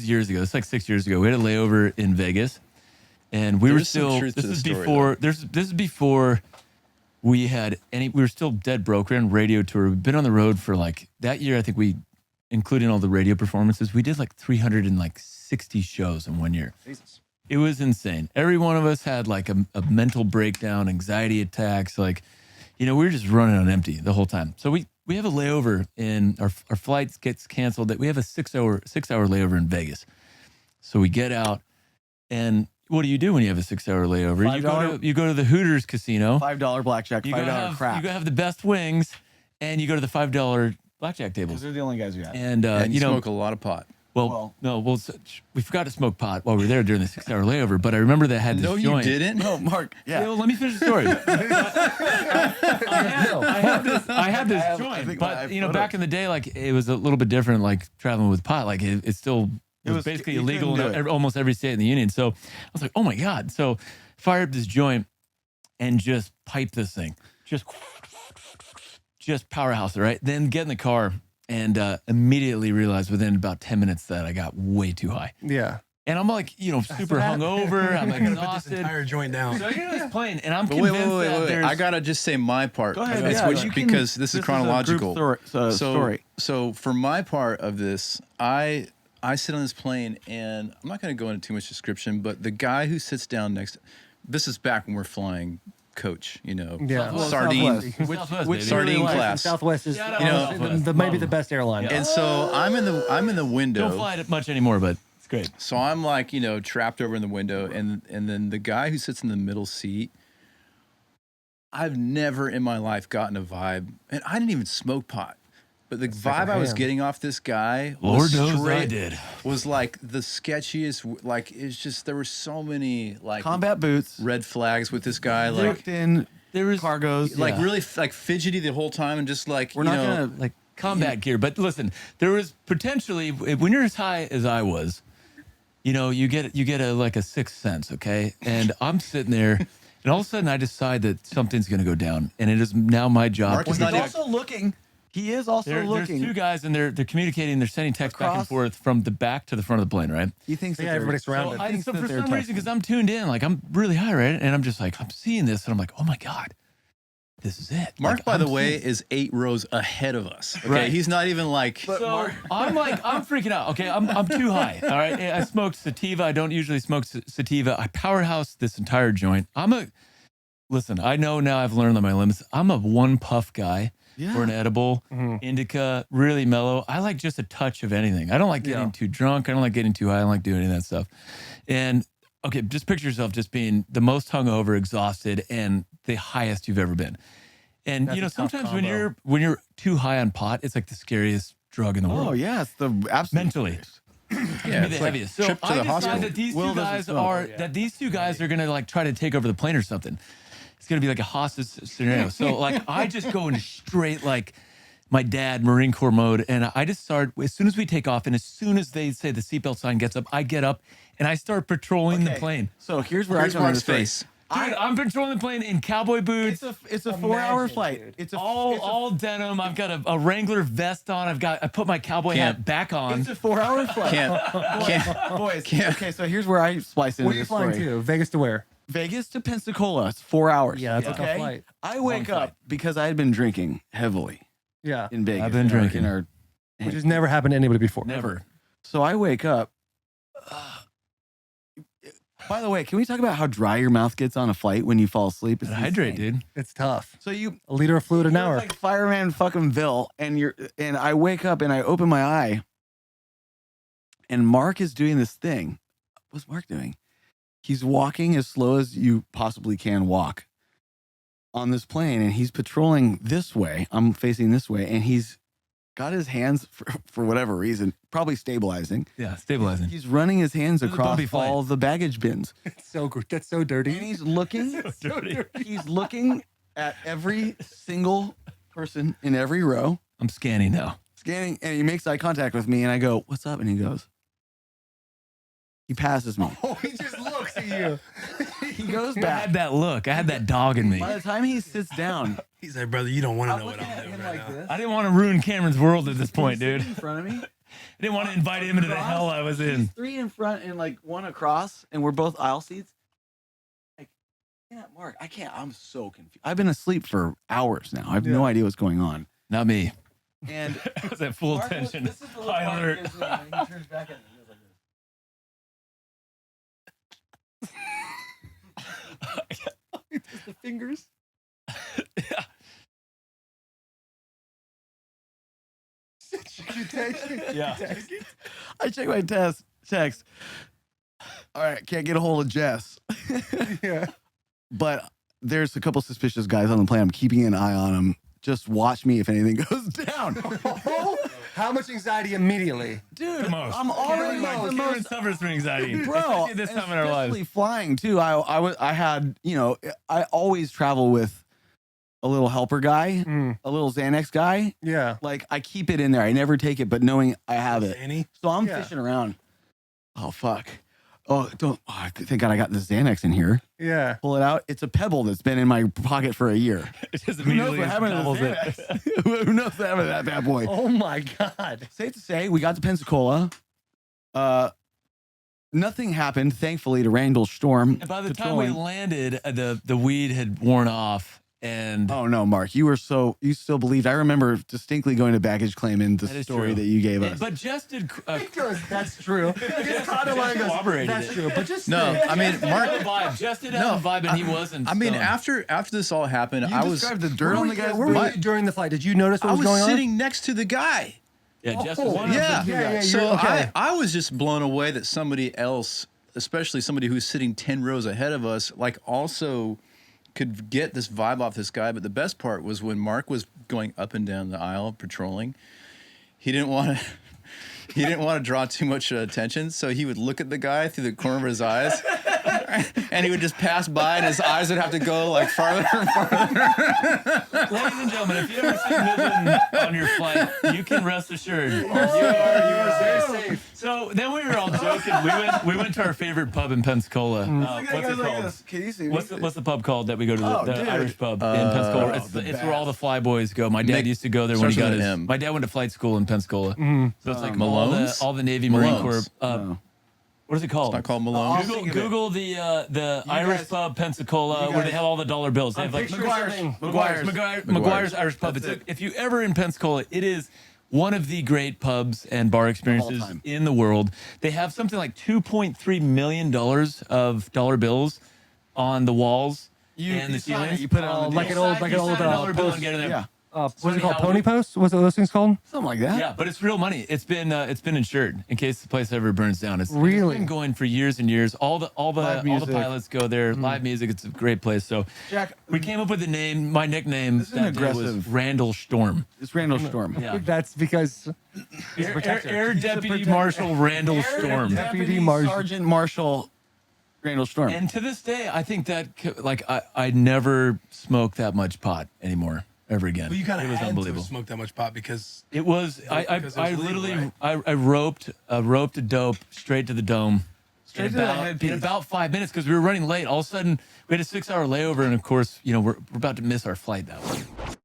years ago. It's like 6 years ago. We had a layover in Vegas, and we were still. This is before. This is before we had any. We were still dead broke. We were on radio tour. We've been on the road for like that year. I think we, including all the radio performances, we did like 360 shows in 1 year. Jesus. It was insane. Every one of us had like a mental breakdown, anxiety attacks. Like, we were just running on empty the whole time. So we have a layover in our flight gets canceled. That we have a 6 hour layover in Vegas. So we get out, and what do you do when you have a 6 hour layover? You go to the Hooters casino. $5 blackjack, $5 crap. You go have the best wings, and you go to the $5 blackjack tables. Those are the only guys we have. And you smoke a lot of pot. We forgot to smoke pot while we were there during the 6 hour layover, but I remember that had this joint. No, you didn't? No, Mark. Yeah. Let me finish the story. I had this joint, but back in the day, like it was a little bit different, like traveling with pot. Like it was basically illegal in almost every state in the union. So I was like, oh my God. So fire up this joint and just pipe this thing. Just powerhouse it, right? Then get in the car. And immediately realized within about 10 minutes that I got way too high. Yeah. And I'm like, super hungover. I'm exhausted. Put this entire joint down. So you're just playing, and I'm convinced that there's... I gotta just say my part. Go ahead. Because this is chronological. Story. So for my part of this, I sit on this plane, and I'm not gonna go into too much description, but the guy who sits down next, this is back when we're flying coach, sardine, which sardine class. Southwest is maybe the best airline. Yeah. And so I'm in the window. Don't fly it much anymore, but it's great. So I'm like, trapped over in the window, and then the guy who sits in the middle seat, I've never in my life gotten a vibe, and I didn't even smoke pot. But the vibe I was getting off this guy was like the sketchiest. Like it's just there were so many like combat boots, red flags with this guy. Like in there was cargos, like really like fidgety the whole time, and just like we're not gonna like combat gear. But listen, there was potentially when you're as high as I was, you get a sixth sense, okay? And I'm sitting there. And all of a sudden, I decide that something's going to go down, and it is now my job. Mark is also looking. He is also looking. There's two guys, and they're communicating. They're sending texts back and forth from the back to the front of the plane, right? He thinks that everybody's surrounded. So for some reason, because I'm tuned in, like I'm really high, right? And I'm just like, I'm seeing this, and I'm like, oh my God, this is it. Mark, by the way, is 8 rows ahead of us. Okay, right. He's not even like. So I'm freaking out. Okay, I'm too high. All right, I smoked sativa. I don't usually smoke sativa. I powerhouse this entire joint. Listen, I know now I've learned my limits. I'm a one puff guy. Yeah. For an edible, indica, really mellow. I like just a touch of anything. I don't like getting too drunk. I don't like getting too high. I don't like doing any of that stuff. And okay, just picture yourself just being the most hungover, exhausted, and the highest you've ever been. And sometimes when you're too high on pot, it's like the scariest drug in the world. Oh yeah, it's the absolute mentally. Yeah, the heaviest. So trip to the hospital. That these two guys are gonna like try to take over the plane or something. It's going to be like a hostage scenario. So like I just go into straight like my dad Marine Corps mode, and I just start as soon as we take off, and as soon as they say the seatbelt sign gets up, I get up and I start patrolling the plane. So here's Mark's face. Dude, I'm patrolling the plane in cowboy boots. It's a 4-hour flight. It's all denim. I've got a Wrangler vest on. I put my cowboy hat back on. It's a 4-hour flight. Boys. Okay, so here's where I splice into this story. Where are you flying to? Vegas to where? Vegas to Pensacola. It's 4 hours. Yeah, that's a tough flight. I wake up because I had been drinking heavily. Yeah. In Vegas. I've been drinking. Which has never happened to anybody before. Never. So I wake up. By the way, can we talk about how dry your mouth gets on a flight when you fall asleep? It's hydrate, dude. It's tough. So a liter of fluid an hour. Like fireman fucking Bill, and I wake up and I open my eye, and Mark is doing this thing. What's Mark doing? He's walking as slow as you possibly can walk on this plane, and he's patrolling this way. I'm facing this way, and he's got his hands, for whatever reason, probably stabilizing. Yeah, stabilizing. He's running his hands across all the baggage bins. It's so good. That's so dirty. And he's looking. He's looking at every single person in every row. I'm scanning now. And he makes eye contact with me, and I go, "What's up?" And he goes, he passes me. Oh, he just looks at you. He goes back. I had that look. I had that dog in me. By the time he sits down, he's like, brother, you don't want to know what I'm doing right now. I didn't want to ruin Cameron's world at this point, dude. In front of me, didn't want to invite him into the hell I was in. He's 3 in front and like 1 across, and we're both aisle seats. Like, yeah, Mark, I can't. I'm so confused. I've been asleep for hours now. I have no idea what's going on. Not me. And I was at full Mark, tension. this is the look High Mark alert. gives me when he turns back at me. He goes like this. Just the fingers. Yeah. Yeah. I check my text. All right, can't get a hold of Jess. Yeah. But there's a couple suspicious guys on the plane. I'm keeping an eye on them. Just watch me if anything goes down. How much anxiety immediately? Dude, The most. I'm already Like like the Cameron most. suffers from anxiety. Bro, Especially this time in our especially lives. flying too. I had, I always travel with a little helper guy, a little Xanax guy. Yeah. Like I keep it in there. I never take it, but knowing I have it. Zanny? So I'm Yeah. fishing around. Oh fuck. Oh, thank God I got the Xanax in here. Yeah. Pull it out. It's a pebble that's been in my pocket for a year. It just Who knows immediately what happened to doubles the it. Xanax? Who knows what happened to that bad boy? Oh my God. Safe to say, we got to Pensacola. Nothing happened, thankfully, to Randall Storm. And by the time we landed, the weed had worn off. And Oh no, Mark, you still believed. I remember distinctly going to baggage claim in the That is story true. that you gave us. but Jess did. That's true. It's kind of like corroborated that's it. true. But just No, I mean, Mark. vibe. Jess did have a vibe, and he wasn't. I mean, stoned. after this all happened, You I was described the dirt on the guy's where were butt. you during the flight? Did you notice what I was was going on? sitting next to the guy. Yeah, Jess Oh, was one of Yeah. the Yeah, So you're okay. I was just blown away that somebody else, especially somebody who's sitting 10 rows ahead of us, like also could get this vibe off this guy. But the best part was when Mark was going up and down the aisle patrolling, he didn't want to draw too much attention, so he would look at the guy through the corner of his eyes. And he would just pass by, and his eyes would have to go like farther and farther. Ladies and gentlemen, if you ever see Midland on your flight, you can rest assured you are very safe. So then we were all joking. We went to our favorite pub in Pensacola. What's it called? Can you see me? What's the pub called that we go to? Oh, The dude. Irish pub in Pensacola. It's the where all the fly boys go. My dad Nick- used to go there when he starts got with his. an M. My dad went to flight school in Pensacola. So it's like Malone's? all the Navy Marine Corps. Malone's. Oh. What is it called? Not called Malone. Google the Irish guys- pub Pensacola you where they guys- have all the dollar bills. They have like McGuire's Irish pub. If you ever in Pensacola, it is one of the great pubs and bar experiences time. in the world. They have something like $2.3 million of dollar bills on the walls and the you sign it, ceilings. you put it on the like deal. an old dollar bill post. and get in there. Yeah, What's it called? How- Pony post? What's those things called? something like that. Yeah, but it's real money. It's been insured in case the place ever burns down. It's Really? been going for years and years. All the music. pilots go there. Live music. It's a great place. So Jack, we came up with the name. My nickname This is an that day was aggressive- Randall Storm. it's Randall Storm. Yeah, That's because Air Deputy Marshal Randall Storm. Deputy Marshal. Sergeant Marshal Randall Storm. And to this day, I think that I never smoke that much pot anymore ever again. Well, you kind It of was had unbelievable. to smoke that much pot because It was. Because it I was legal, literally right? I roped a dope straight to the dome. Straight in to the about, headpiece. in about 5 minutes because we were running late. All of a sudden, we had a 6-hour layover, and of course, we're about to miss our flight that way.